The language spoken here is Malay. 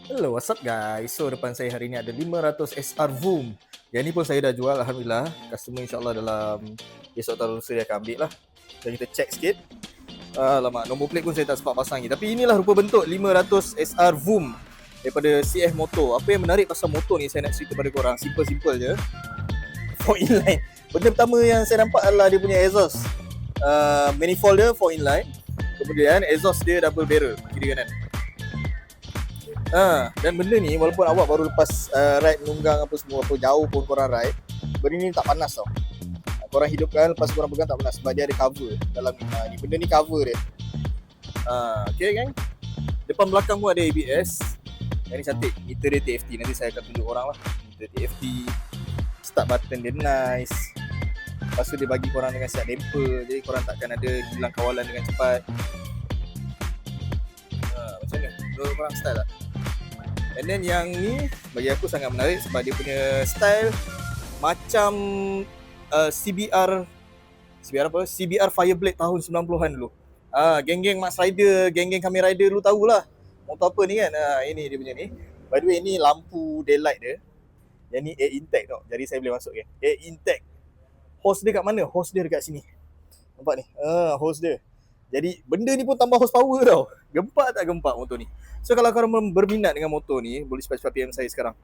Hello, what's up guys? So depan saya hari ni ada 500 SR Voom. Yang ni pun saya dah jual, Alhamdulillah. Customer insyaAllah dalam esok atau lusa dia akan ambil lah. Dan kita check sikit. Alamak, nombor plate pun saya tak sempat pasang lagi. Tapi inilah rupa bentuk 500 SR Voom daripada CF Motor. Apa yang menarik pasal motor ni saya nak cerita pada korang. Simple-simple je. 4 inline. Benda pertama yang saya nampak adalah dia punya exhaust. Manifold dia 4 inline. Kemudian exhaust dia double barrel kiri kanan. Dan benda ni walaupun awak baru lepas ride nunggang apa semua, apa jauh pun korang ride, benda ni tak panas tau. Korang hidupkan, lepas korang pegang tak panas sebab dia ada cover dalam ni. Benda ni cover dia. Okay kan? Depan belakang pun ada ABS. Yang ni cantik. Meter dia TFT. Nanti saya akan tunjuk orang lah. Meter TFT. Start button dia nice. Lepas tu dia bagi korang dengan siap damper. Jadi korang takkan ada hilang kawalan dengan cepat. Macam mana? Menurut korang style tak? And then yang ni bagi aku sangat menarik sebab dia punya style macam CBR apa? CBR Fireblade tahun 90-an dulu. Geng-geng Max Rider, geng-geng Kamen Rider dulu tahulah motor apa ni kan. Ini dia punya ni. By the way, ni lampu daylight dia. Yang ni air intake tau. Jadi saya boleh masuk kan. Air intake. Hose dia kat mana? Hose dia dekat sini. Nampak ni? Hose dia. Jadi benda ni pun tambah horsepower tau. Gempak tak gempak motor ni? So kalau korang berminat dengan motor ni, boleh cepat-cepat PM saya sekarang.